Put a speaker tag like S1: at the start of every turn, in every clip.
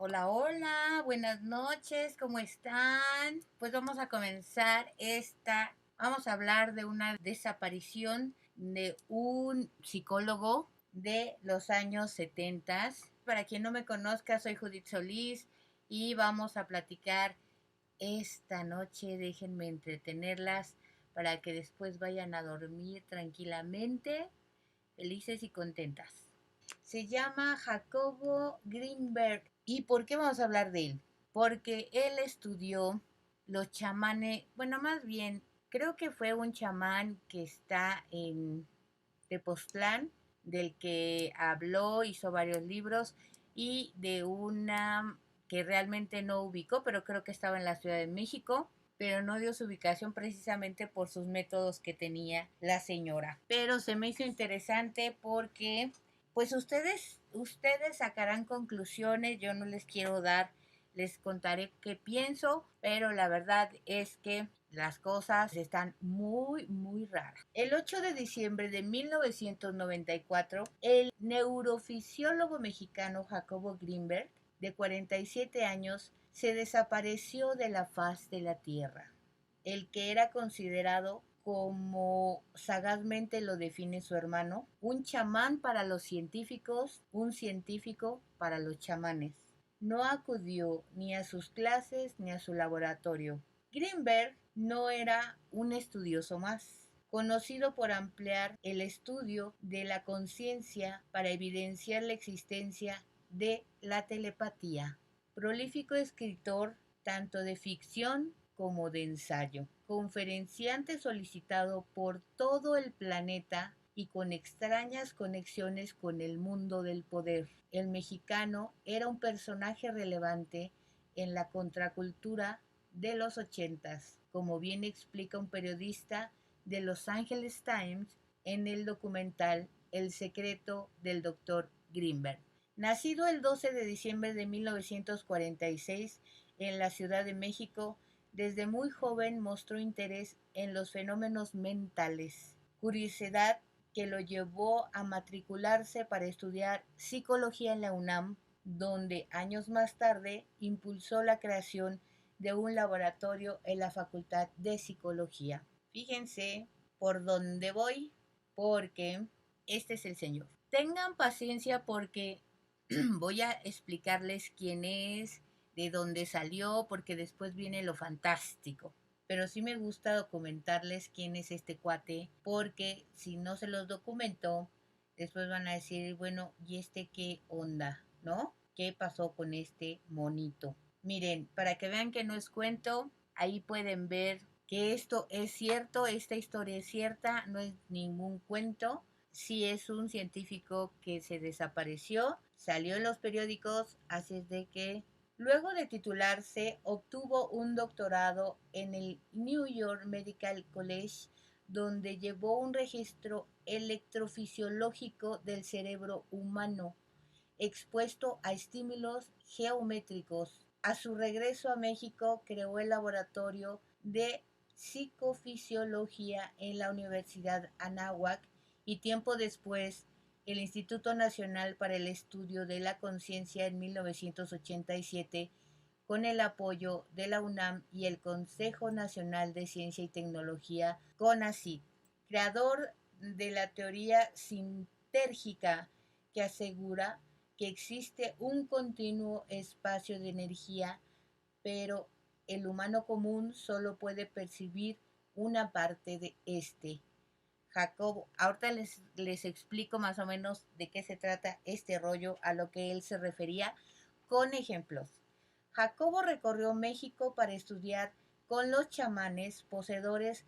S1: Hola, hola, buenas noches, ¿cómo están? Pues vamos a comenzar vamos a hablar de una desaparición de un psicólogo de los años 70. Para quien no me conozca, soy Judith Solís y vamos a platicar esta noche. Déjenme entretenerlas para que después vayan a dormir tranquilamente, felices y contentas. Se llama Jacobo Greenberg. ¿Y por qué vamos a hablar de él? Porque él estudió los chamanes, bueno, más bien, creo que fue un chamán que está en Tepoztlán, del que habló, hizo varios libros, y de una que realmente no ubicó, pero creo que estaba en la Ciudad de México, pero no dio su ubicación precisamente por sus métodos que tenía la señora. Pero se me hizo interesante porque pues ustedes sacarán conclusiones. Yo no les quiero dar, les contaré qué pienso, pero la verdad es que las cosas están muy, muy raras. El 8 de diciembre de 1994, el neurofisiólogo mexicano Jacobo Greenberg, de 47 años, se desapareció de la faz de la Tierra. El que era considerado, como sagazmente lo define su hermano, un chamán para los científicos, un científico para los chamanes. No acudió ni a sus clases ni a su laboratorio. Greenberg no era un estudioso más, conocido por ampliar el estudio de la conciencia para evidenciar la existencia de la telepatía. Prolífico escritor tanto de ficción como de ensayo, conferenciante solicitado por todo el planeta y con extrañas conexiones con el mundo del poder. El mexicano era un personaje relevante en la contracultura de los 80, como bien explica un periodista de Los Angeles Times en el documental El secreto del Dr. Greenberg. Nacido el 12 de diciembre de 1946 en la Ciudad de México, desde muy joven mostró interés en los fenómenos mentales, curiosidad que lo llevó a matricularse para estudiar psicología en la UNAM, donde años más tarde impulsó la creación de un laboratorio en la Facultad de Psicología. Fíjense por dónde voy, porque este es el señor. Tengan paciencia porque voy a explicarles quién es, de dónde salió, porque después viene lo fantástico. Pero sí me gusta documentarles quién es este cuate, porque si no se los documento, después van a decir, bueno, ¿y este qué onda? ¿No? ¿Qué pasó con este monito? Miren, para que vean que no es cuento, ahí pueden ver que esto es cierto, esta historia es cierta, no es ningún cuento. Sí es un científico que se desapareció, salió en los periódicos, así es de que luego de titularse obtuvo un doctorado en el New York Medical College, donde llevó un registro electrofisiológico del cerebro humano expuesto a estímulos geométricos. A su regreso a México creó el laboratorio de psicofisiología en la Universidad Anáhuac y tiempo después el Instituto Nacional para el Estudio de la Conciencia en 1987 con el apoyo de la UNAM y el Consejo Nacional de Ciencia y Tecnología, CONACYT, creador de la teoría sintérgica que asegura que existe un continuo espacio de energía, pero el humano común solo puede percibir una parte de este. Jacobo, ahorita les explico más o menos de qué se trata este rollo, a lo que él se refería, con ejemplos. Jacobo recorrió México para estudiar con los chamanes poseedores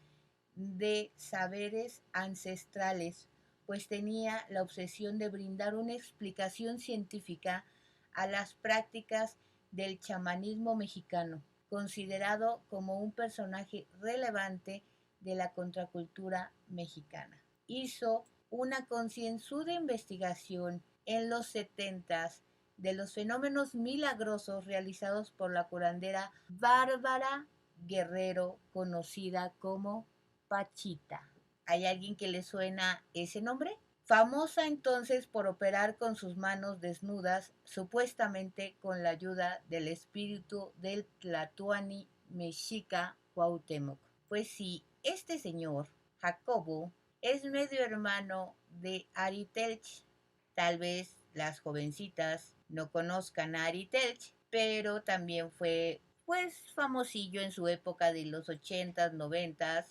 S1: de saberes ancestrales, pues tenía la obsesión de brindar una explicación científica a las prácticas del chamanismo mexicano, considerado como un personaje relevante de la contracultura mexicana. Hizo una concienzuda investigación en los 70 de los fenómenos milagrosos realizados por la curandera Bárbara Guerrero, conocida como Pachita. ¿Hay alguien que le suena ese nombre? famosa entonces por operar con sus manos desnudas, supuestamente con la ayuda del espíritu del Tlatoani mexica Cuauhtémoc. Pues sí, este señor, Jacobo, es medio hermano de Ari Telch. Tal vez las jovencitas no conozcan a Ari Telch, pero también fue pues famosillo en su época de los 80s, 90s,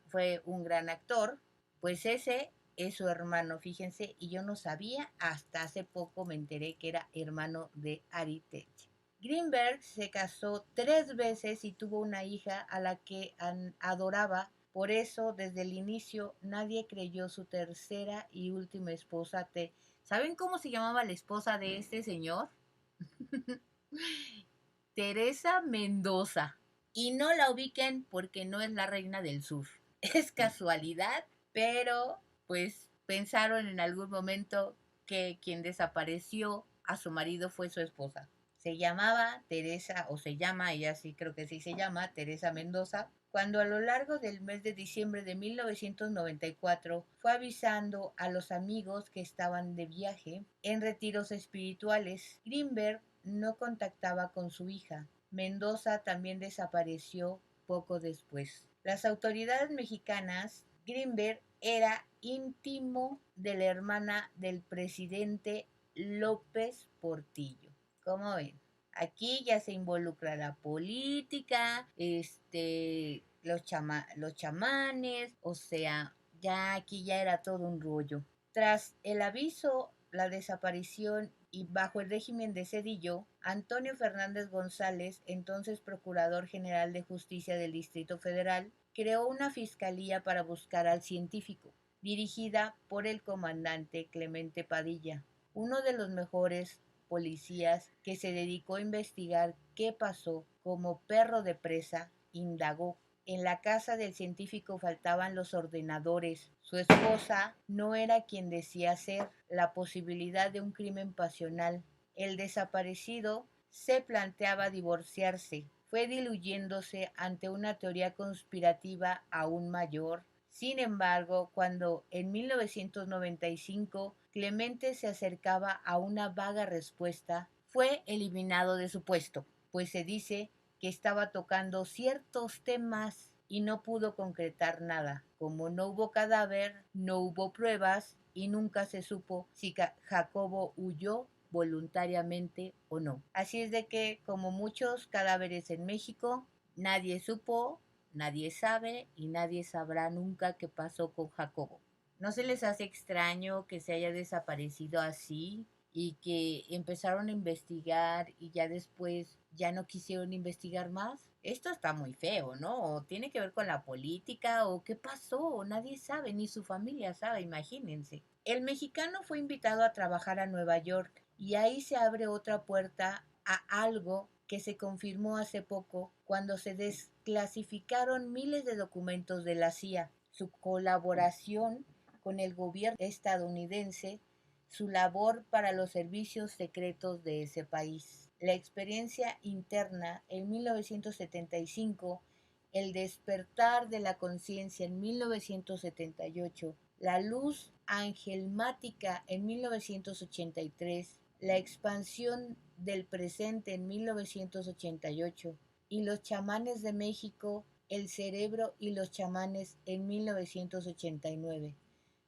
S1: fue un gran actor. Pues ese es su hermano, fíjense, y yo no sabía, hasta hace poco me enteré que era hermano de Ari Telch. Greenberg se casó 3 veces y tuvo una hija a la que adoraba. Por eso, desde el inicio, nadie creyó su tercera y última esposa. ¿Saben cómo se llamaba la esposa de este señor? Teresa Mendoza. Y no la ubiquen porque no es la reina del sur. Es casualidad, pero pues pensaron en algún momento que quien desapareció a su marido fue su esposa. Se llamaba Teresa, o se llama, ella sí creo que sí se llama, Teresa Mendoza, cuando a lo largo del mes de diciembre de 1994 fue avisando a los amigos que estaban de viaje en retiros espirituales. Greenberg no contactaba con su hija. Mendoza también desapareció poco después. Las autoridades mexicanas, Greenberg era íntimo de la hermana del presidente López Portillo. ¿Cómo ven? Aquí ya se involucra la política, los chamanes, o sea, ya aquí ya era todo un rollo. Tras el aviso, la desaparición y bajo el régimen de Cedillo, Antonio Fernández González, entonces Procurador General de Justicia del Distrito Federal, creó una fiscalía para buscar al científico, dirigida por el comandante Clemente Padilla, uno de los mejores policías que se dedicó a investigar qué pasó. Como perro de presa, indagó. En la casa del científico faltaban los ordenadores. Su esposa no era quien decía ser. La posibilidad de un crimen pasional. El desaparecido se planteaba divorciarse. Fue diluyéndose ante una teoría conspirativa aún mayor. Sin embargo, cuando en 1995 Clemente se acercaba a una vaga respuesta, fue eliminado de su puesto, pues se dice que estaba tocando ciertos temas y no pudo concretar nada. Como no hubo cadáver, no hubo pruebas y nunca se supo si Jacobo huyó voluntariamente o no. Así es de que, como muchos cadáveres en México, nadie supo, nadie sabe y nadie sabrá nunca qué pasó con Jacobo. ¿No se les hace extraño que se haya desaparecido así y que empezaron a investigar y ya después ya no quisieron investigar más? Esto está muy feo, ¿no? ¿O tiene que ver con la política o qué pasó? Nadie sabe, ni su familia sabe, imagínense. El mexicano fue invitado a trabajar a Nueva York y ahí se abre otra puerta a algo que se confirmó hace poco cuando se desclasificaron miles de documentos de la CIA. Su colaboración con el gobierno estadounidense, su labor para los servicios secretos de ese país. La experiencia interna en 1975, el despertar de la conciencia en 1978, la luz angelmática en 1983, la expansión del presente en 1988 y los chamanes de México, el cerebro y los chamanes en 1989.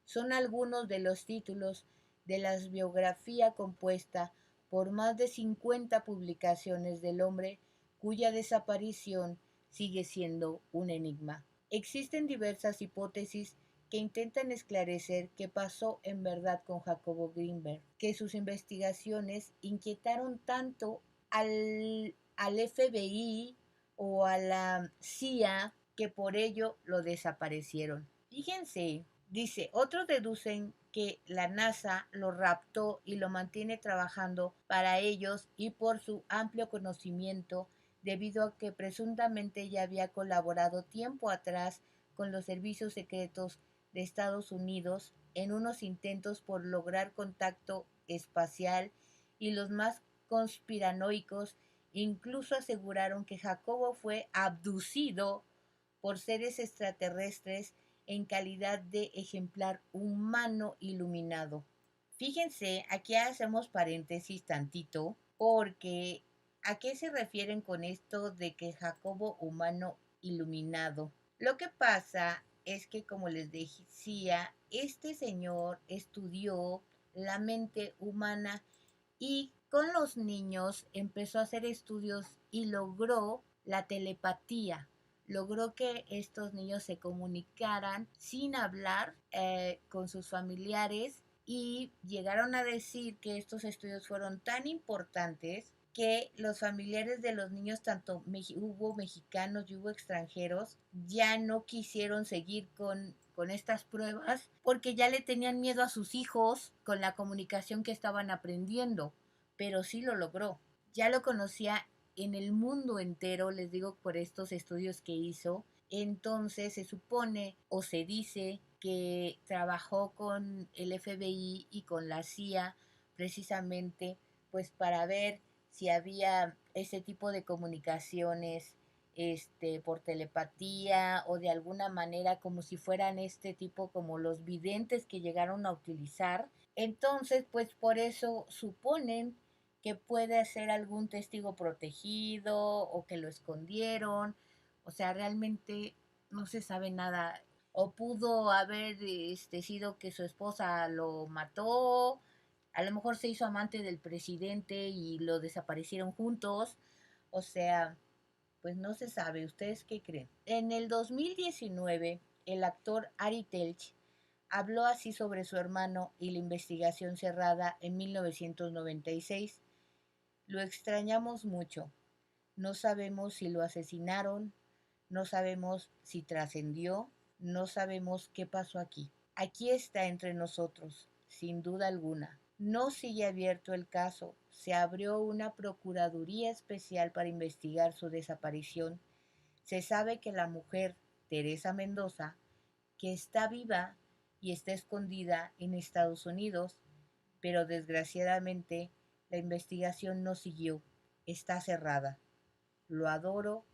S1: Son algunos de los títulos de la biografía compuesta por más de 50 publicaciones del hombre cuya desaparición sigue siendo un enigma. Existen diversas hipótesis que intentan esclarecer qué pasó en verdad con Jacobo Greenberg, que sus investigaciones inquietaron tanto al FBI o a la CIA que por ello lo desaparecieron. Fíjense, dice, otros deducen que la NASA lo raptó y lo mantiene trabajando para ellos y por su amplio conocimiento, debido a que presuntamente ya había colaborado tiempo atrás con los servicios secretos de Estados Unidos en unos intentos por lograr contacto espacial, y los más conspiranoicos incluso aseguraron que Jacobo fue abducido por seres extraterrestres en calidad de ejemplar humano iluminado. Fíjense, aquí hacemos paréntesis tantito, porque ¿a qué se refieren con esto de que Jacobo humano iluminado? Lo que pasa es que, como les decía, este señor estudió la mente humana y con los niños empezó a hacer estudios y logró la telepatía. Logró que estos niños se comunicaran sin hablar con sus familiares y llegaron a decir que estos estudios fueron tan importantes que los familiares de los niños, tanto hubo mexicanos y hubo extranjeros, ya no quisieron seguir con estas pruebas porque ya le tenían miedo a sus hijos con la comunicación que estaban aprendiendo, pero sí lo logró. Ya lo conocía en el mundo entero, les digo, por estos estudios que hizo. Entonces se supone o se dice que trabajó con el FBI y con la CIA precisamente pues para ver si había ese tipo de comunicaciones por telepatía o de alguna manera como si fueran este tipo como los videntes que llegaron a utilizar. Entonces, pues por eso suponen que puede ser algún testigo protegido o que lo escondieron. O sea, realmente no se sabe nada. O pudo haber sido que su esposa lo mató, a lo mejor se hizo amante del presidente y lo desaparecieron juntos. O sea, pues no se sabe. ¿Ustedes qué creen? En el 2019, el actor Ari Telch habló así sobre su hermano y la investigación cerrada en 1996. Lo extrañamos mucho. No sabemos si lo asesinaron, no sabemos si trascendió, no sabemos qué pasó aquí. Aquí está entre nosotros, sin duda alguna. No sigue abierto el caso. Se abrió una procuraduría especial para investigar su desaparición. Se sabe que la mujer, Teresa Mendoza, que está viva y está escondida en Estados Unidos, pero desgraciadamente la investigación no siguió. Está cerrada. Lo adoro.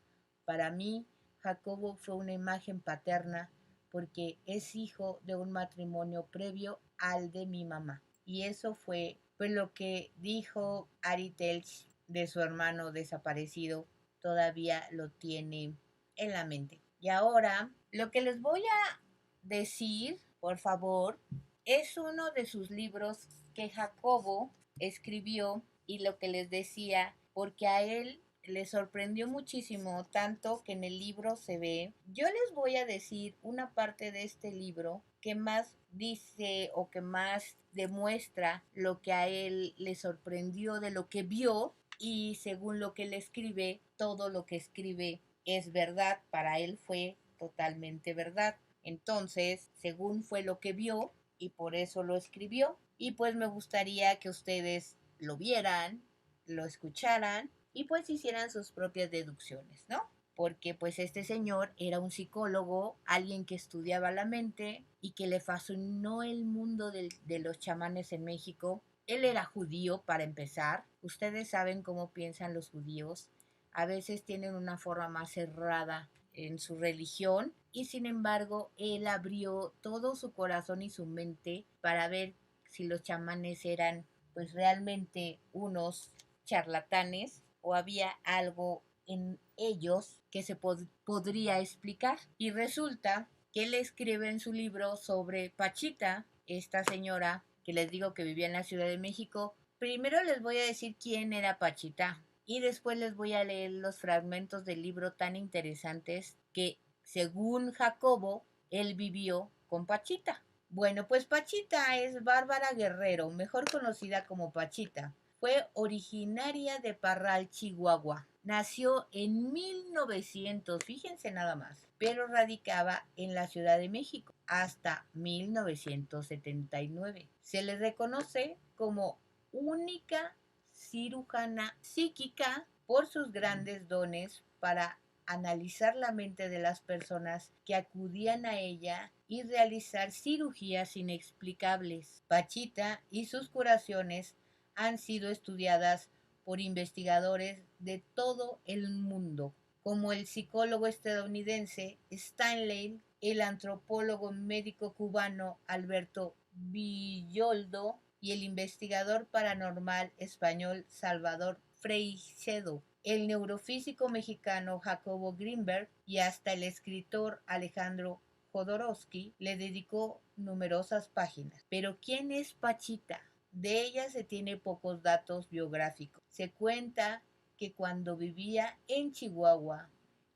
S1: Para mí, Jacobo fue una imagen paterna porque es hijo de un matrimonio previo al de mi mamá. Y eso fue pues lo que dijo Ari Telch de su hermano desaparecido. Todavía lo tiene en la mente. Y ahora, lo que les voy a decir, por favor, es uno de sus libros que Jacobo escribió y lo que les decía, porque a él le sorprendió muchísimo, tanto que en el libro se ve. Yo les voy a decir una parte de este libro que más dice o que más demuestra lo que a él le sorprendió de lo que vio y según lo que él escribe, todo lo que escribe es verdad, para él fue totalmente verdad. Entonces, según fue lo que vio y por eso lo escribió, y pues me gustaría que ustedes lo vieran, lo escucharan y pues hicieran sus propias deducciones, ¿no? Porque pues este señor era un psicólogo, alguien que estudiaba la mente y que le fascinó el mundo de los chamanes en México. Él era judío para empezar. Ustedes saben cómo piensan los judíos. A veces tienen una forma más cerrada en su religión y sin embargo él abrió todo su corazón y su mente para ver si los chamanes eran pues realmente unos charlatanes o había algo en ellos que se podría explicar. Y resulta que él escribe en su libro sobre Pachita, esta señora que les digo que vivía en la Ciudad de México. Primero les voy a decir quién era Pachita y después les voy a leer los fragmentos del libro tan interesantes que, según Jacobo, él vivió con Pachita. Bueno, pues Pachita es Bárbara Guerrero, mejor conocida como Pachita. Fue originaria de Parral, Chihuahua. Nació en 1900, fíjense nada más, pero radicaba en la Ciudad de México hasta 1979. Se le reconoce como única cirujana psíquica por sus grandes dones para analizar la mente de las personas que acudían a ella y realizar cirugías inexplicables. Pachita y sus curaciones han sido estudiadas por investigadores de todo el mundo, como el psicólogo estadounidense Stanley el antropólogo médico cubano Alberto Villoldo y el investigador paranormal español Salvador Freixedo, el neurofísico mexicano Jacobo Greenberg y hasta el escritor Alejandro Jodorowsky le dedicó numerosas páginas. Pero ¿quién es Pachita? De ella se tiene pocos datos biográficos. Se cuenta que cuando vivía en Chihuahua,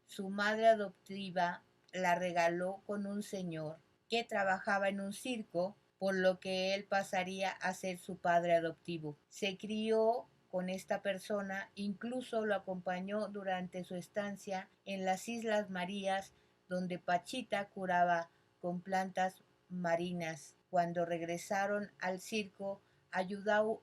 S1: su madre adoptiva la regaló con un señor que trabajaba en un circo, por lo que él pasaría a ser su padre adoptivo. Se crió con esta persona, incluso lo acompañó durante su estancia en las Islas Marías, donde Pachita curaba con plantas marinas. Cuando regresaron al circo, ayudó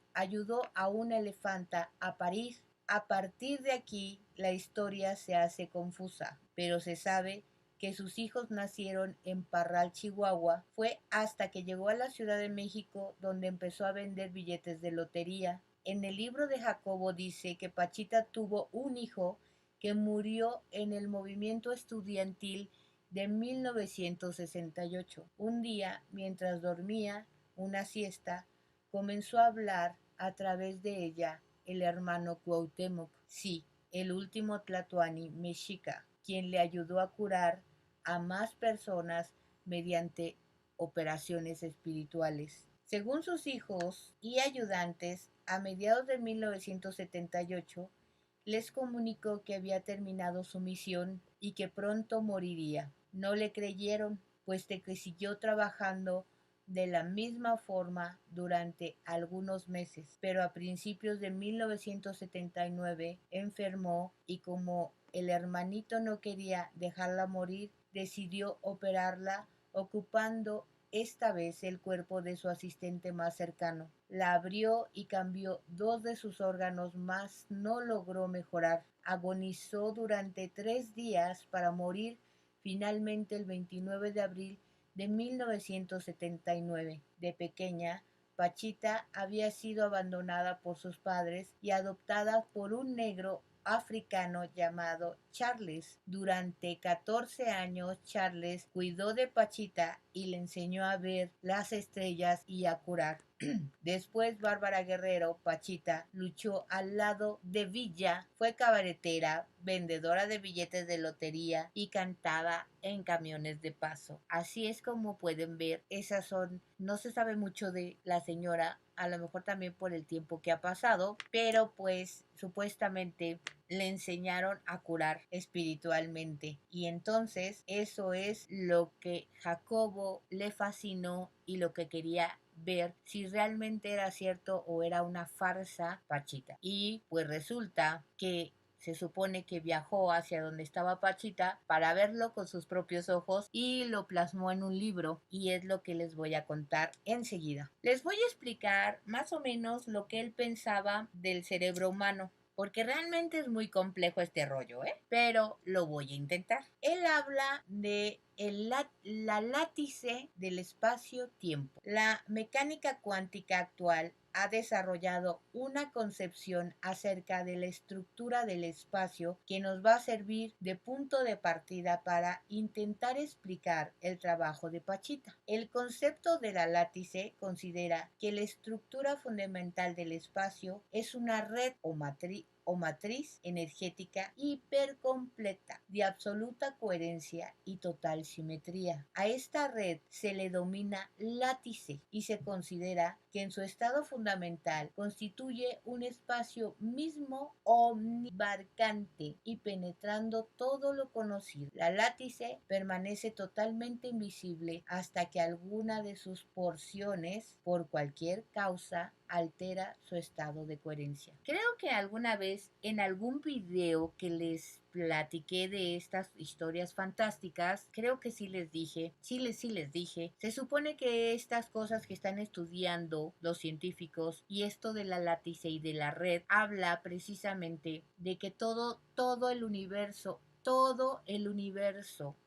S1: a una elefanta a parir. A partir de aquí, la historia se hace confusa, pero se sabe que sus hijos nacieron en Parral, Chihuahua. Fue hasta que llegó a la Ciudad de México donde empezó a vender billetes de lotería. En el libro de Jacobo dice que Pachita tuvo un hijo que murió en el movimiento estudiantil de 1968. Un día, mientras dormía una siesta, comenzó a hablar a través de ella el hermano Cuauhtémoc, sí, el último tlatoani mexica, quien le ayudó a curar a más personas mediante operaciones espirituales. Según sus hijos y ayudantes, a mediados de 1978 les comunicó que había terminado su misión y que pronto moriría. No le creyeron, puesto que siguió trabajando de la misma forma durante algunos meses, pero a principios de 1979 enfermó y como el hermanito no quería dejarla morir, decidió operarla ocupando esta vez el cuerpo de su asistente más cercano. La abrió y cambió dos de sus órganos, mas no logró mejorar. Agonizó durante 3 días para morir finalmente el 29 de abril de 1979. De pequeña, Pachita había sido abandonada por sus padres y adoptada por un negro africano llamado Charles. Durante 14 años, Charles cuidó de Pachita y le enseñó a ver las estrellas y a curar. Después, Bárbara Guerrero, Pachita, luchó al lado de Villa, fue cabaretera, vendedora de billetes de lotería y cantaba en camiones de paso. Así es como pueden ver, esas son, no se sabe mucho de la señora, a lo mejor también por el tiempo que ha pasado, pero pues supuestamente le enseñaron a curar espiritualmente y entonces eso es lo que Jacobo le fascinó y lo que quería ver si realmente era cierto o era una farsa Pachita. Y pues resulta que se supone que viajó hacia donde estaba Pachita para verlo con sus propios ojos y lo plasmó en un libro y es lo que les voy a contar enseguida. Les voy a explicar más o menos lo que él pensaba del cerebro humano porque realmente es muy complejo este rollo, ¿eh? Pero lo voy a intentar. Él habla de la látice del espacio-tiempo. La mecánica cuántica actual ha desarrollado una concepción acerca de la estructura del espacio que nos va a servir de punto de partida para intentar explicar el trabajo de Pachita. El concepto de la látice considera que la estructura fundamental del espacio es una red o matriz energética hipercompleta, de absoluta coherencia y total simetría. A esta red se le domina látice y se considera que en su estado fundamental constituye un espacio mismo omnibarcante y penetrando todo lo conocido. La látice permanece totalmente invisible hasta que alguna de sus porciones, por cualquier causa, altera su estado de coherencia. Creo que alguna vez en algún video que les platiqué de estas historias fantásticas, creo que sí les dije, se supone que estas cosas que están estudiando los científicos y esto de la látice y de la red habla precisamente de que todo el universo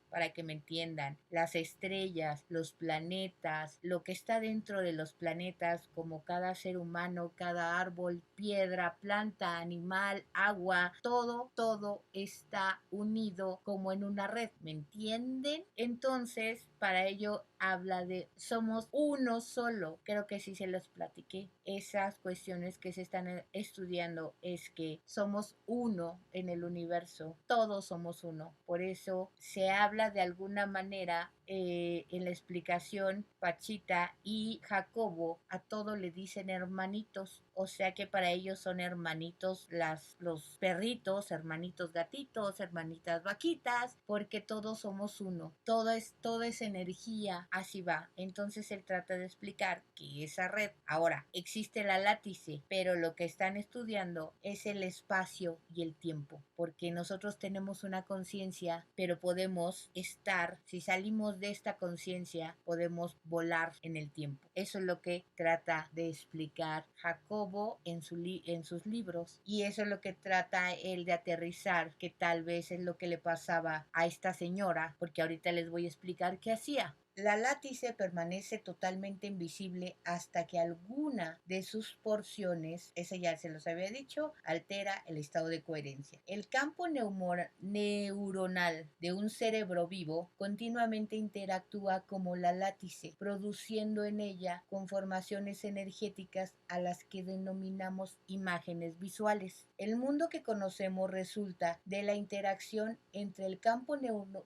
S1: para que me entiendan. Las estrellas, los planetas, lo que está dentro de los planetas, como cada ser humano, cada árbol, piedra, planta, animal, agua, todo está unido como en una red, ¿me entienden? Entonces, para ello habla de somos uno solo. Creo que sí se los platiqué. Esas cuestiones que se están estudiando es que somos uno en el universo. Todos somos uno. Por eso se habla de alguna manera en la explicación, Pachita y Jacobo a todo le dicen hermanitos, o sea que para ellos son hermanitos los perritos, hermanitos gatitos, hermanitas vaquitas, porque todos somos uno, todo es energía, así va. Entonces él trata de explicar que esa red, ahora existe la látice, pero lo que están estudiando es el espacio y el tiempo, porque nosotros tenemos una conciencia, pero podemos estar, si salimos de esta conciencia, podemos volar en el tiempo. Eso es lo que trata de explicar Jacobo en sus libros, y eso es lo que trata él de aterrizar, que tal vez es lo que le pasaba a esta señora, porque ahorita les voy a explicar qué hacía. La látice permanece totalmente invisible hasta que alguna de sus porciones, ese ya se los había dicho, altera el estado de coherencia. El campo neuronal de un cerebro vivo continuamente interactúa como la látice, produciendo en ella conformaciones energéticas a las que denominamos imágenes visuales. El mundo que conocemos resulta de la interacción entre el campo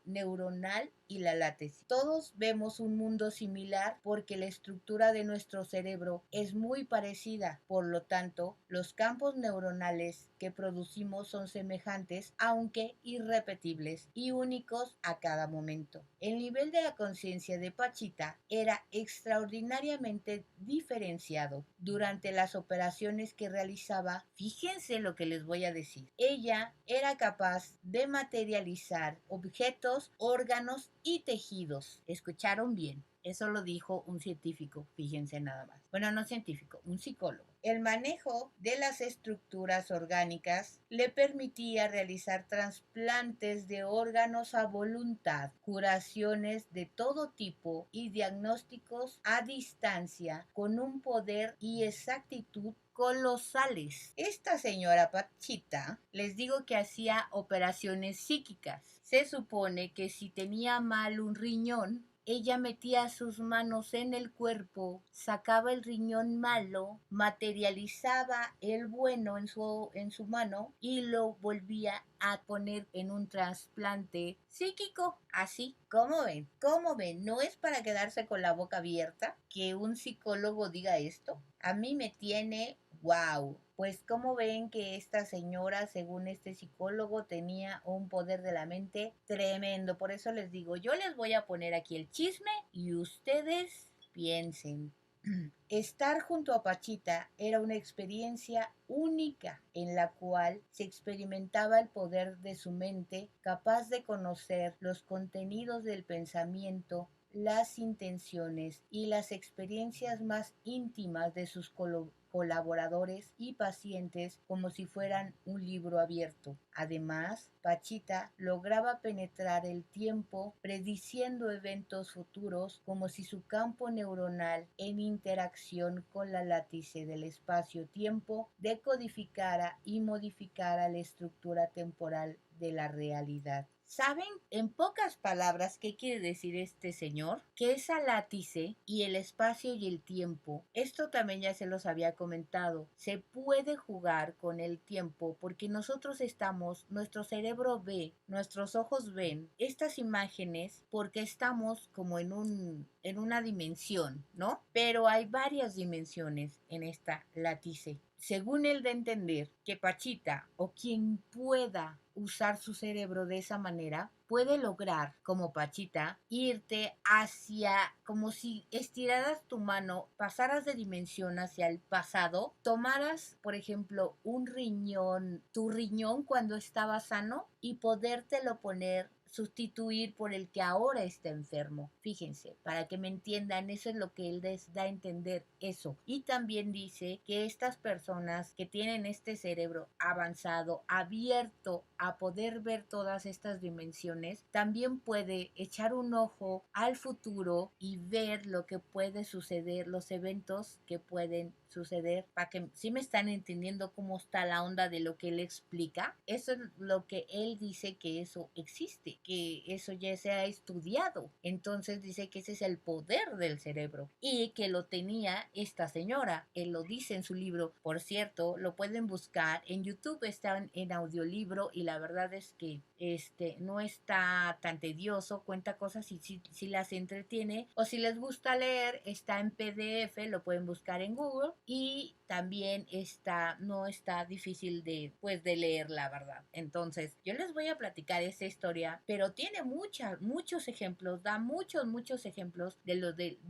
S1: neuronal y la látice. Todos vemos un mundo similar porque la estructura de nuestro cerebro es muy parecida. Por lo tanto, los campos neuronales que producimos son semejantes, aunque irrepetibles y únicos a cada momento. El nivel de la conciencia de Pachita era extraordinariamente diferenciado durante las operaciones que realizaba. Fíjense lo que les voy a decir. Ella era capaz de materializar objetos, órganos y tejidos. ¿Escucharon bien? Eso lo dijo un científico, fíjense nada más. Bueno, no científico, un psicólogo. El manejo de las estructuras orgánicas le permitía realizar trasplantes de órganos a voluntad, curaciones de todo tipo y diagnósticos a distancia con un poder y exactitud colosales. Esta señora Pachita, les digo que hacía operaciones psíquicas. Se supone que si tenía mal un riñón, ella metía sus manos en el cuerpo, sacaba el riñón malo, materializaba el bueno en su mano y lo volvía a poner en un trasplante psíquico. Así, ¿cómo ven? ¿Cómo ven? ¿No es para quedarse con la boca abierta que un psicólogo diga esto? A mí me tiene wow. Pues como ven que esta señora, según este psicólogo, tenía un poder de la mente tremendo. Por eso les digo, yo les voy a poner aquí el chisme y ustedes piensen. Estar junto a Pachita era una experiencia única en la cual se experimentaba el poder de su mente, capaz de conocer los contenidos del pensamiento, las intenciones y las experiencias más íntimas de sus colaboradores y pacientes como si fueran un libro abierto. Además, Pachita lograba penetrar el tiempo prediciendo eventos futuros como si su campo neuronal en interacción con la látice del espacio-tiempo decodificara y modificara la estructura temporal de la realidad. ¿Saben en pocas palabras qué quiere decir este señor? Que esa látice y el espacio y el tiempo, esto también ya se los había comentado, se puede jugar con el tiempo porque nosotros estamos, nuestro cerebro ve, nuestros ojos ven estas imágenes porque estamos como en una dimensión, ¿no? Pero hay varias dimensiones en esta látice. Según él da a entender que Pachita o quien pueda usar su cerebro de esa manera puede lograr, como Pachita, irte hacia, como si estiraras tu mano, pasaras de dimensión hacia el pasado, tomaras, por ejemplo, un riñón, tu riñón cuando estaba sano y podértelo poner sustituir por el que ahora está enfermo. Fíjense, para que me entiendan, eso es lo que él les da a entender, eso. Y también dice que estas personas que tienen este cerebro avanzado, abierto a poder ver todas estas dimensiones, también puede echar un ojo al futuro y ver lo que puede suceder, los eventos que pueden suceder, para que si me están entendiendo cómo está la onda de lo que él explica. Eso es lo que él dice, que eso existe, que eso ya se ha estudiado. Entonces dice que ese es el poder del cerebro y que lo tenía esta señora. Él lo dice en su libro. Por cierto, lo pueden buscar en YouTube, está en audiolibro y la verdad es que no está tan tedioso, cuenta cosas y si las entretiene, o si les gusta leer, está en PDF, lo pueden buscar en Google y también no está difícil de leer, la verdad. Entonces, yo les voy a platicar esta historia, pero tiene muchos ejemplos, da muchos ejemplos de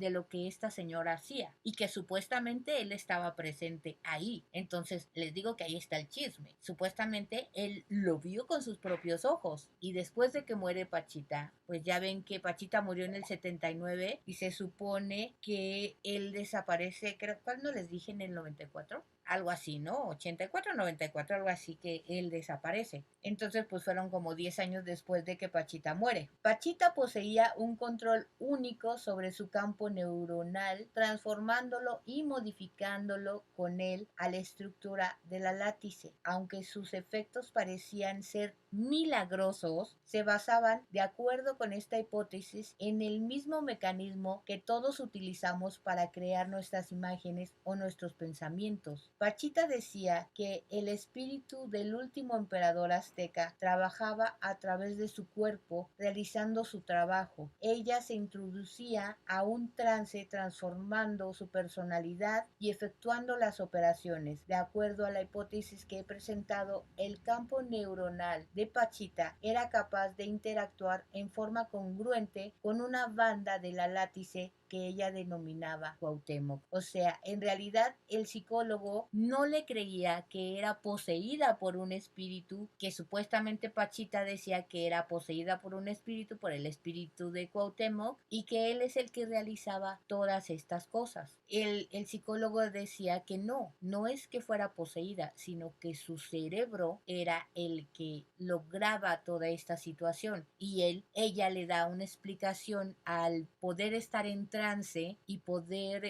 S1: lo que esta señora hacía y que supuestamente él estaba presente ahí. Entonces, les digo que ahí está el chisme. Supuestamente él lo vio con sus propios ojos y después de que muere Pachita, pues ya ven que Pachita murió en el 79 y se supone que él desaparece, creo, ¿cuándo les dije? En el 94, algo así, ¿no? 84, 94, algo así, que él desaparece. Entonces, pues fueron como 10 años después de que Pachita muere. Pachita poseía un control único sobre su campo neuronal, transformándolo y modificándolo con él a la estructura de la látice. Aunque sus efectos parecían ser milagrosos, se basaban, de acuerdo con esta hipótesis, en el mismo mecanismo que todos utilizamos para crear nuestras imágenes o nuestros pensamientos. Pachita decía que el espíritu del último emperador azteca trabajaba a través de su cuerpo realizando su trabajo. Ella se introducía a un trance transformando su personalidad y efectuando las operaciones. De acuerdo a la hipótesis que he presentado, el campo neuronal de Pachita era capaz de interactuar en forma congruente con una banda de la látice que ella denominaba Cuauhtémoc. O sea, en realidad el psicólogo no le creía que era poseída por un espíritu, que supuestamente Pachita decía que era poseída por un espíritu, por el espíritu de Cuauhtémoc, y que él es el que realizaba todas estas cosas. El psicólogo decía que no es que fuera poseída, sino que su cerebro era el que lograba toda esta situación y ella le da una explicación al poder estar en trance y poder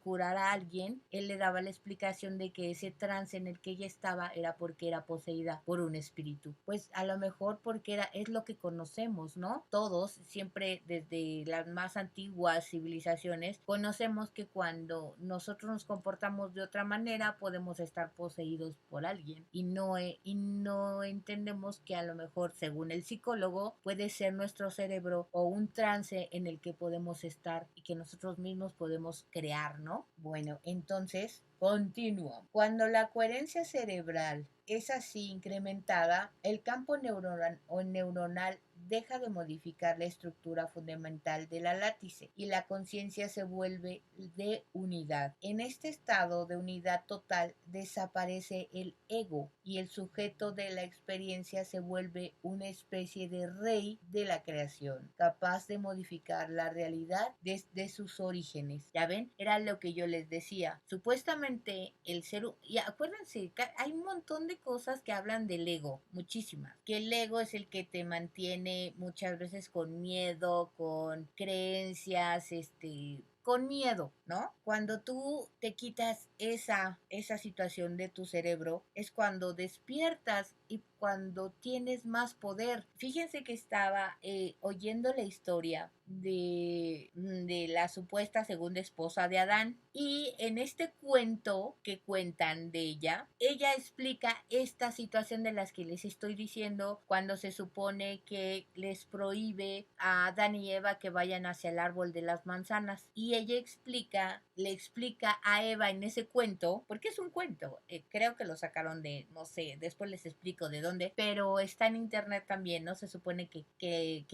S1: curar a alguien. Él le daba la explicación de que ese trance en el que ella estaba era porque era poseída por un espíritu. Pues a lo mejor porque es lo que conocemos, ¿no? Todos, siempre desde las más antiguas civilizaciones, conocemos que cuando nosotros nos comportamos de otra manera podemos estar poseídos por alguien y no entendemos que a lo mejor, según el psicólogo, puede ser nuestro cerebro o un trance en el que podemos estar y que nosotros mismos podemos crear, ¿no? Bueno, entonces continúo. Cuando la coherencia cerebral es así incrementada, el campo neuronal deja de modificar la estructura fundamental de la látice y la conciencia se vuelve de unidad. En este estado de unidad total desaparece el ego y el sujeto de la experiencia se vuelve una especie de rey de la creación, capaz de modificar la realidad desde sus orígenes. ¿Ya ven? Era lo que yo les decía. Supuestamente el ser... Y acuérdense, hay un montón de cosas que hablan del ego, muchísimas. Que el ego es el que te mantiene muchas veces con miedo, con creencias, con miedo, ¿no? Cuando tú te quitas esa situación de tu cerebro, es cuando despiertas y cuando tienes más poder. Fíjense que estaba oyendo la historia de la supuesta segunda esposa de Adán y en este cuento que cuentan de ella explica esta situación de las que les estoy diciendo cuando se supone que les prohíbe a Adán y Eva que vayan hacia el árbol de las manzanas y ella le explica a Eva en ese cuento, porque es un cuento, creo que lo sacaron de, no sé, después les explico México, de dónde, pero está en internet también, ¿no? Se supone que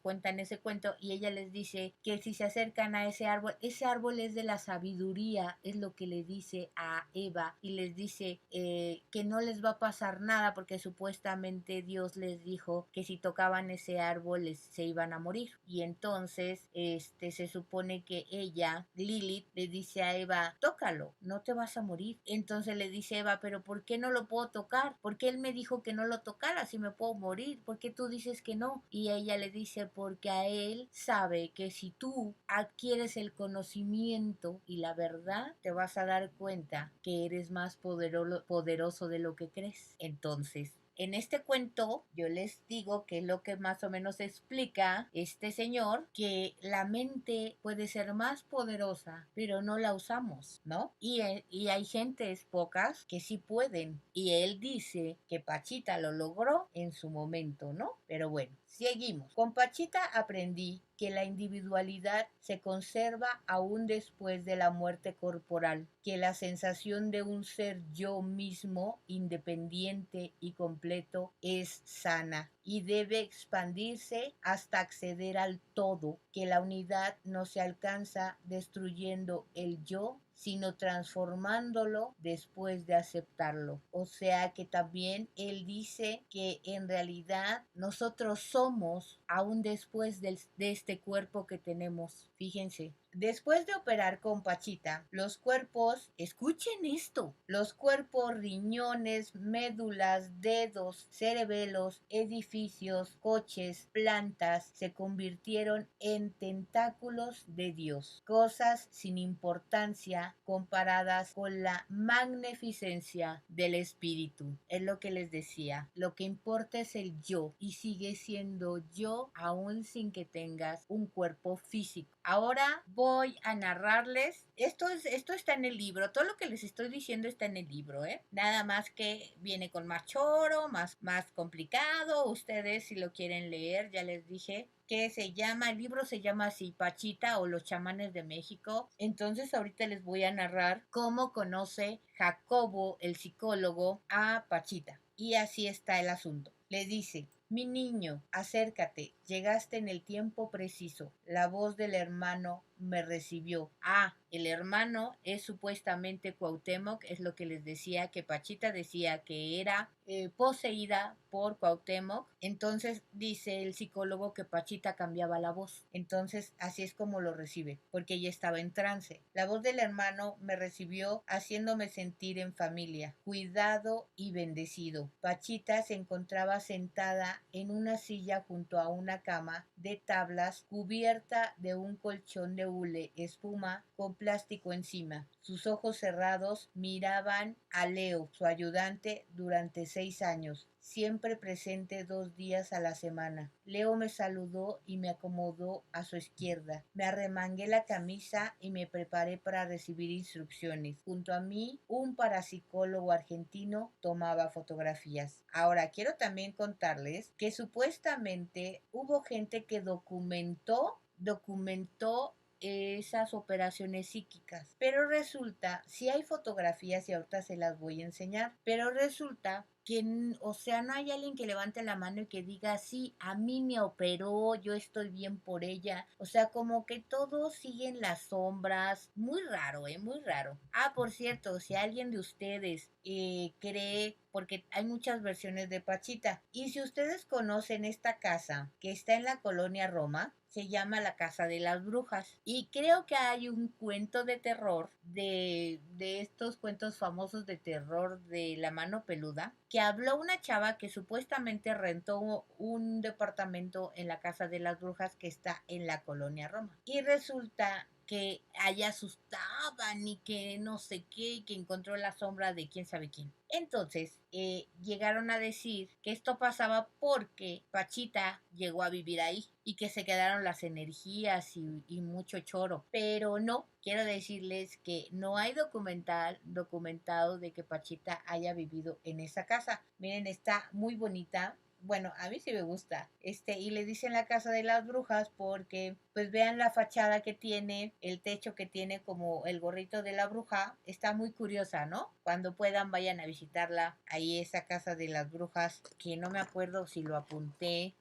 S1: cuentan ese cuento y ella les dice que si se acercan a ese árbol es de la sabiduría, es lo que le dice a Eva y les dice que no les va a pasar nada porque supuestamente Dios les dijo que si tocaban ese árbol se iban a morir. Y entonces se supone que ella, Lilith, le dice a Eva, tócalo, no te vas a morir. Entonces le dice Eva, pero ¿por qué no lo puedo tocar? Porque él me dijo que no lo tocara si me puedo morir. ¿Por qué tú dices que no? Y ella le dice, porque a él sabe que si tú adquieres el conocimiento y la verdad, te vas a dar cuenta que eres más poderoso de lo que crees. Entonces, en este cuento yo les digo que es lo que más o menos explica este señor, que la mente puede ser más poderosa, pero no la usamos, ¿no? Y hay gentes pocas que sí pueden. Y él dice que Pachita lo logró en su momento, ¿no? Pero bueno, seguimos. Con Pachita aprendí que la individualidad se conserva aún después de la muerte corporal, que la sensación de un ser yo mismo, independiente y completo, es sana y debe expandirse hasta acceder al todo, que la unidad no se alcanza destruyendo el yo, sino transformándolo después de aceptarlo. O sea que también él dice que en realidad nosotros somos aún después de este cuerpo que tenemos. Fíjense, después de operar con Pachita, los cuerpos, escuchen esto, los cuerpos, riñones, médulas, dedos, cerebelos, edificios, coches, plantas, se convirtieron en tentáculos de Dios, cosas sin importancia comparadas con la magnificencia del espíritu. Es lo que les decía, lo que importa es el yo y sigue siendo yo aún sin que tengas un cuerpo físico. Ahora voy a narrarles, esto está en el libro, todo lo que les estoy diciendo está en el libro, nada más que viene con más choro, más complicado. Ustedes si lo quieren leer, ya les dije que el libro se llama así, Pachita o los chamanes de México. Entonces ahorita les voy a narrar cómo conoce Jacobo, el psicólogo, a Pachita. Y así está el asunto. Le dice, mi niño, acércate, llegaste en el tiempo preciso. La voz del hermano me recibió. Ah, el hermano es supuestamente Cuauhtémoc, es lo que les decía, que Pachita decía que era poseída por Cuauhtémoc. Entonces dice el psicólogo que Pachita cambiaba la voz. Entonces así es como lo recibe, porque ella estaba en trance. La voz del hermano me recibió haciéndome sentir en familia, cuidado y bendecido. Pachita se encontraba sentada en una silla junto a una cama de tablas cubierta de un colchón de hule, espuma con plástico encima. Sus ojos cerrados miraban a Leo, su ayudante durante 6 años, siempre presente 2 días a la semana. Leo me saludó y me acomodó a su izquierda. Me arremangué la camisa y me preparé para recibir instrucciones. Junto a mí, un parapsicólogo argentino tomaba fotografías. Ahora, quiero también contarles que supuestamente hubo gente que documentó esas operaciones psíquicas. Pero resulta, si hay fotografías y ahorita se las voy a enseñar, pero resulta que, o sea, no hay alguien que levante la mano y que diga, sí, a mí me operó, yo estoy bien por ella. O sea, como que todos siguen las sombras. Muy raro, muy raro. Ah, por cierto, si alguien de ustedes cree, porque hay muchas versiones de Pachita, y si ustedes conocen esta casa que está en la colonia Roma, se llama la Casa de las Brujas. Y creo que hay un cuento de terror, de estos cuentos famosos de terror de la mano peluda, que habló una chava que supuestamente rentó un departamento en la Casa de las Brujas que está en la colonia Roma. Y resulta que allá asustaban y que no sé qué, que encontró la sombra de quién sabe quién. Entonces llegaron a decir que esto pasaba porque Pachita llegó a vivir ahí y que se quedaron las energías y mucho choro. Pero no, quiero decirles que no hay documentado de que Pachita haya vivido en esa casa. Miren, está muy bonita. bueno, a mí sí me gusta. Y le dicen la casa de las brujas porque, pues vean la fachada que tiene, el techo que tiene como el gorrito de la bruja. Está muy curiosa, ¿no? Cuando puedan, vayan a visitarla. Ahí esa casa de las brujas, que no me acuerdo si lo apunté,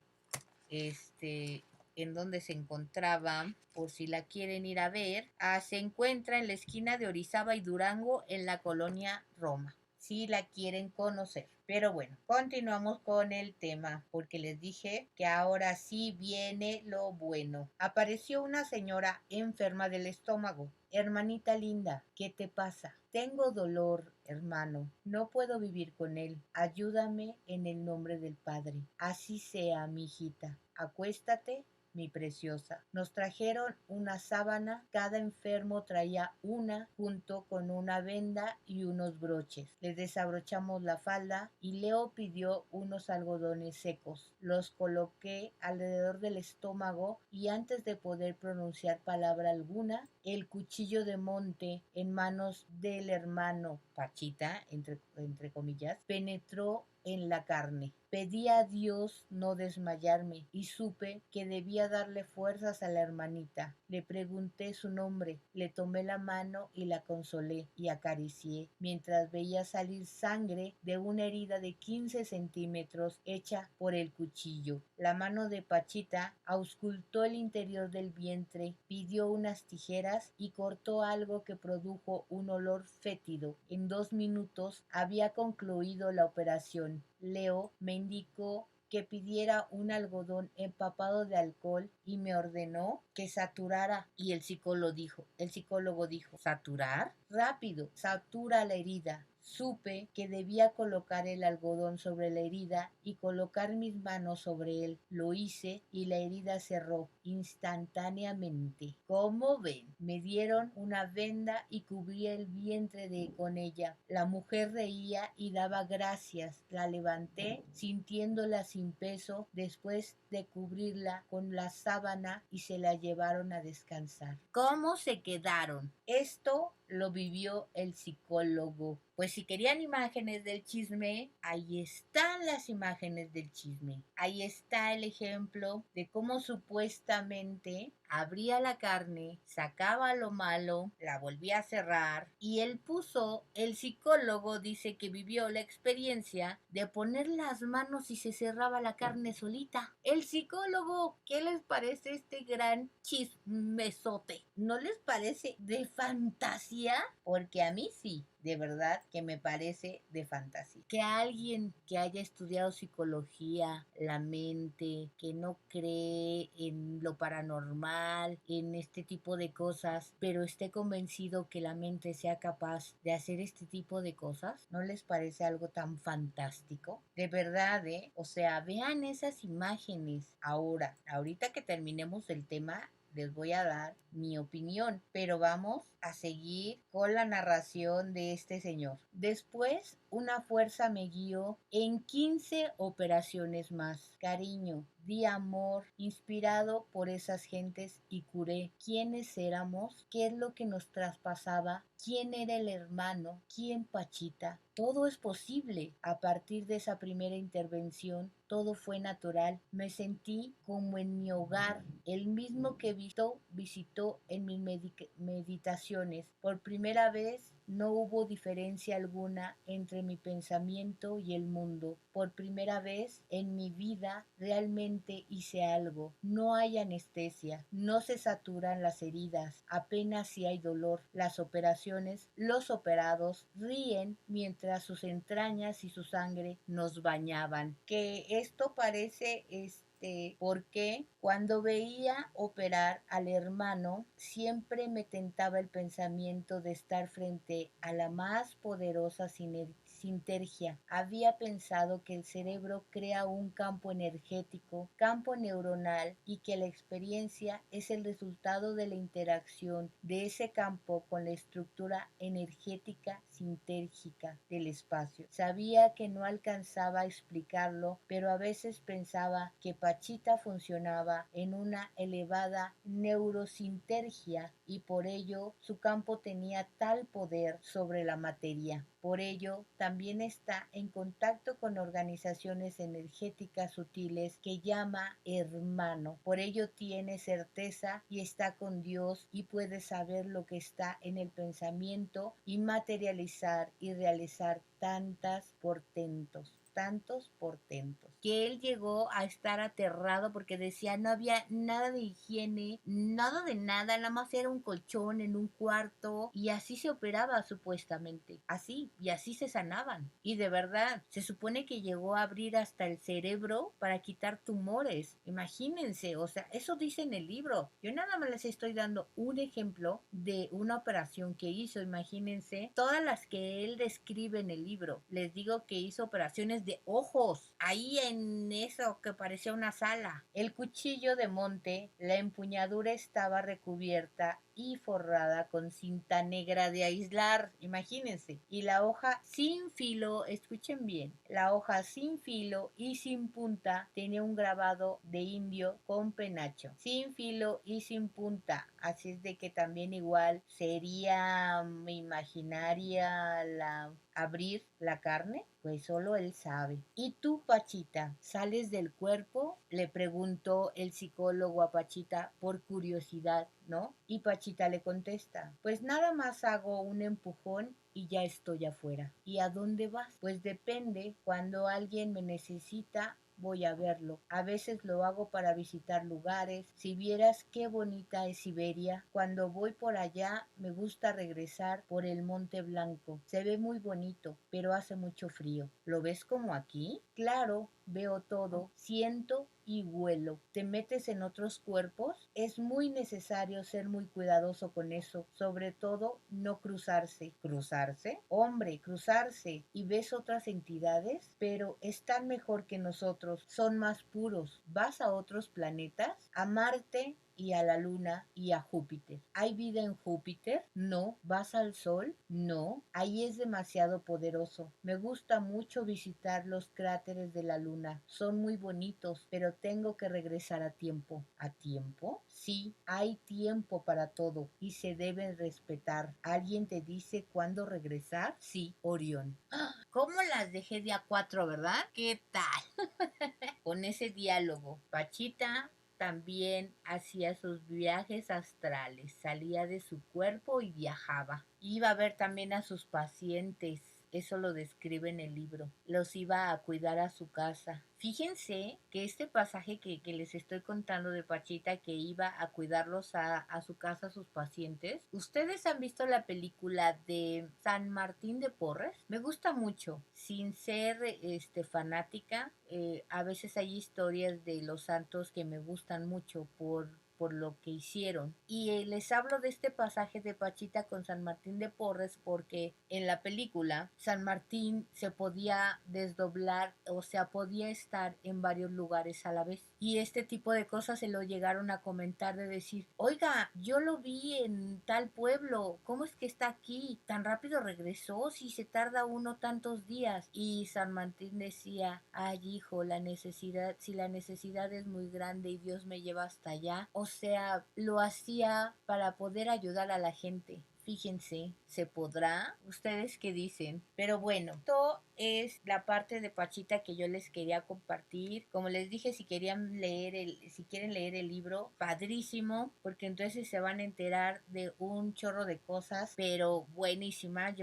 S1: en donde se encontraba, por si la quieren ir a ver. Se encuentra en la esquina de Orizaba y Durango, en la colonia Roma, si la quieren conocer. Pero bueno, continuamos con el tema, porque les dije que ahora sí viene lo bueno. Apareció una señora enferma del estómago. Hermanita linda, ¿qué te pasa? Tengo dolor, hermano. No puedo vivir con él. Ayúdame en el nombre del Padre. Así sea, mi hijita. Acuéstate, mi preciosa. Nos trajeron una sábana, cada enfermo traía una junto con una venda y unos broches. Les desabrochamos la falda y Leo pidió unos algodones secos. Los coloqué alrededor del estómago y antes de poder pronunciar palabra alguna, el cuchillo de monte en manos del hermano Pachita, entre comillas, penetró en la carne. Pedí a Dios no desmayarme y supe que debía darle fuerzas a la hermanita. Le pregunté su nombre, le tomé la mano y la consolé y acaricié mientras veía salir sangre de una herida de 15 centímetros hecha por el cuchillo. La mano de Pachita auscultó el interior del vientre, pidió unas tijeras y cortó algo que produjo un olor fétido. En 2 minutos había concluido la operación. Leo me indicó que pidiera un algodón empapado de alcohol y me ordenó que saturara. Y el psicólogo dijo, ¿saturar? Rápido, satura la herida. Supe que debía colocar el algodón sobre la herida y colocar mis manos sobre él. Lo hice y la herida cerró instantáneamente. ¿Cómo ven? Me dieron una venda y cubrí el vientre con ella. La mujer reía y daba gracias. La levanté sintiéndola sin peso después de cubrirla con la sábana y se la llevaron a descansar. ¿Cómo se quedaron? Esto lo vivió el psicólogo. Pues si querían imágenes del chisme, ahí están las imágenes del chisme. Ahí está el ejemplo de cómo supuestamente abría la carne, sacaba lo malo, la volvía a cerrar y el psicólogo dice que vivió la experiencia de poner las manos y se cerraba la carne solita. El psicólogo, ¿qué les parece este gran chismesote? ¿No les parece de fantasía? Porque a mí sí. De verdad que me parece de fantasía. Que alguien que haya estudiado psicología, la mente, que no cree en lo paranormal, en este tipo de cosas, pero esté convencido que la mente sea capaz de hacer este tipo de cosas, ¿no les parece algo tan fantástico? De verdad, ¿eh? O sea, vean esas imágenes ahorita que terminemos el tema, les voy a dar mi opinión, pero vamos a seguir con la narración de este señor. Después, una fuerza me guió en 15 operaciones más. Cariño, di amor, inspirado por esas gentes y curé. ¿Quiénes éramos? ¿Qué es lo que nos traspasaba? ¿Quién era el hermano? ¿Quién Pachita? Todo es posible. A partir de esa primera intervención, todo fue natural. Me sentí como en mi hogar, el mismo que visitó en mis meditaciones. Por primera vez no hubo diferencia alguna entre mi pensamiento y el mundo. Por primera vez en mi vida realmente hice algo. No hay anestesia, no se saturan las heridas, apenas si hay dolor. Las operaciones, los operados ríen mientras sus entrañas y su sangre nos bañaban. Que esto parece porque cuando veía operar al hermano siempre me tentaba el pensamiento de estar frente a la más poderosa sintergia. Había pensado que el cerebro crea un campo energético, campo neuronal, y que la experiencia es el resultado de la interacción de ese campo con la estructura energética sintérgica del espacio. Sabía que no alcanzaba a explicarlo, pero a veces pensaba que Pachita funcionaba en una elevada neurosintergia y por ello su campo tenía tal poder sobre la materia. Por ello también también está en contacto con organizaciones energéticas sutiles que llama hermano. Por ello tiene certeza y está con Dios y puede saber lo que está en el pensamiento y materializar y realizar tantos portentos, que él llegó a estar aterrado porque decía no había nada de higiene, nada de nada, nada más era un colchón en un cuarto y así se operaba supuestamente, así, y así se sanaban. Y de verdad, se supone que llegó a abrir hasta el cerebro para quitar tumores, imagínense, o sea, eso dice en el libro. Yo nada más les estoy dando un ejemplo de una operación que hizo, imagínense, todas las que él describe en el libro. Les digo que hizo operaciones de ojos, ahí en eso que parecía una sala. El cuchillo de monte, la empuñadura estaba recubierta y forrada con cinta negra de aislar, imagínense. Y la hoja sin filo, escuchen bien, la hoja sin filo y sin punta tenía un grabado de indio con penacho. Sin filo y sin punta, así es de que también igual sería imaginaria la abrir la carne, pues solo él sabe. ¿Y tú, Pachita, sales del cuerpo? Le preguntó el psicólogo a Pachita por curiosidad, ¿no? Y Pachita le contesta, pues nada más hago un empujón y ya estoy afuera. ¿Y a dónde vas? Pues depende, cuando alguien me necesita voy a verlo. A veces lo hago para visitar lugares. Si vieras qué bonita es Siberia, cuando voy por allá me gusta regresar por el Monte Blanco. Se ve muy bonito, pero hace mucho frío. ¿Lo ves como aquí? Claro, veo todo, siento y vuelo. ¿Te metes en otros cuerpos? Es muy necesario ser muy cuidadoso con eso, sobre todo no cruzarse. ¿Cruzarse? Hombre, cruzarse. ¿Y ves otras entidades? Pero están mejor que nosotros, son más puros. ¿Vas a otros planetas? ¿A Marte? Y a la Luna y a Júpiter. ¿Hay vida en Júpiter? No. ¿Vas al Sol? No. Ahí es demasiado poderoso. Me gusta mucho visitar los cráteres de la Luna. Son muy bonitos, pero tengo que regresar a tiempo. ¿A tiempo? Sí, hay tiempo para todo y se deben respetar. ¿Alguien te dice cuándo regresar? Sí, Orión. ¿Cómo las dejé día 4, verdad? ¿Qué tal? Con ese diálogo. Pachita también hacía sus viajes astrales, salía de su cuerpo y viajaba. Iba a ver también a sus pacientes, eso lo describe en el libro. Los iba a cuidar a su casa. Fíjense que este pasaje que les estoy contando de Pachita que iba a cuidarlos a su casa, a sus pacientes. ¿Ustedes han visto la película de San Martín de Porres? Me gusta mucho. Sin ser fanática, a veces hay historias de los santos que me gustan mucho por lo que hicieron. Y les hablo de este pasaje de Pachita con San Martín de Porres porque en la película San Martín se podía desdoblar, o sea, podía estar en varios lugares a la vez. Y este tipo de cosas se lo llegaron a comentar de decir, oiga, yo lo vi en tal pueblo, ¿cómo es que está aquí? ¿Tan rápido regresó? Si se tarda uno tantos días. Y San Martín decía, ay hijo, la necesidad, si la necesidad es muy grande y Dios me lleva hasta allá, o sea, lo hacía para poder ayudar a la gente. Fíjense, ¿se podrá? ¿Ustedes qué dicen? Pero bueno, esto es la parte de Pachita que yo les quería compartir. Como les dije, si quieren leer el libro, padrísimo, porque entonces se van a enterar de un chorro de cosas, pero buenísima.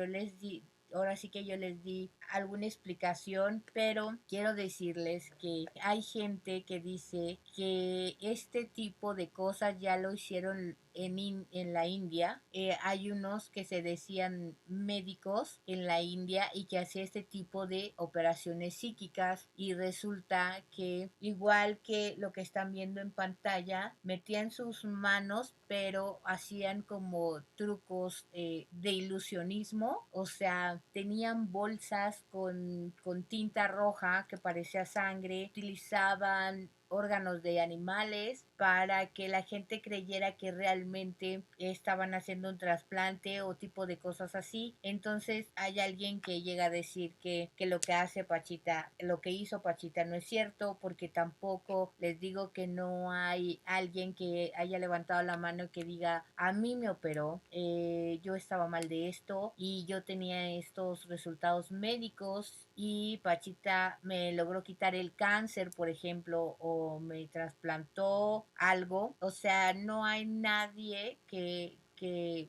S1: Ahora sí que yo les di alguna explicación, pero quiero decirles que hay gente que dice que este tipo de cosas ya lo hicieron en la India. Hay unos que se decían médicos en la India y que hacían este tipo de operaciones psíquicas y resulta que igual que lo que están viendo en pantalla, metían sus manos pero hacían como trucos de ilusionismo, o sea, tenían bolsas con tinta roja que parecía sangre, utilizaban órganos de animales para que la gente creyera que realmente estaban haciendo un trasplante o tipo de cosas así. Entonces hay alguien que llega a decir que lo que hace Pachita, lo que hizo Pachita no es cierto, porque tampoco les digo que no hay alguien que haya levantado la mano y que diga, a mí me operó, yo estaba mal de esto y yo tenía estos resultados médicos y Pachita me logró quitar el cáncer, por ejemplo, o me trasplantó algo. O sea, no hay nadie que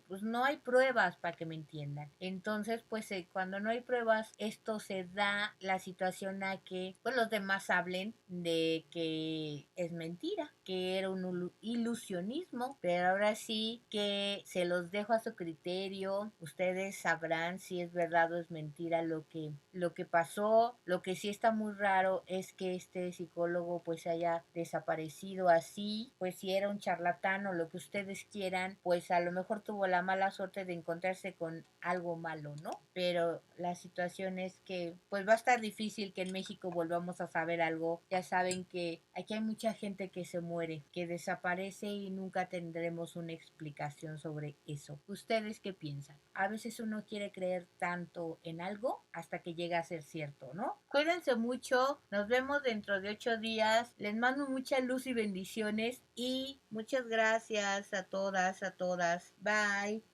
S1: pues no hay pruebas para que me entiendan. Entonces, pues cuando no hay pruebas, esto se da la situación a que pues los demás hablen de que es mentira, que era un ilusionismo, pero ahora sí que se los dejo a su criterio. Ustedes sabrán si es verdad o es mentira lo que pasó. Lo que sí está muy raro es que este psicólogo pues haya desaparecido así, pues si era un charlatán o lo que ustedes quieran, pues a lo mejor tuvo la mala suerte de encontrarse con algo malo, ¿no? Pero la situación es que pues va a estar difícil que en México volvamos a saber algo. Ya saben que aquí hay mucha gente que se muere, que desaparece y nunca tendremos una explicación sobre eso. ¿Ustedes qué piensan? A veces uno quiere creer tanto en algo hasta que llega a ser cierto, ¿no? Cuídense mucho, nos vemos dentro de 8 días. Les mando mucha luz y bendiciones y muchas gracias a todas, a todas. Bye.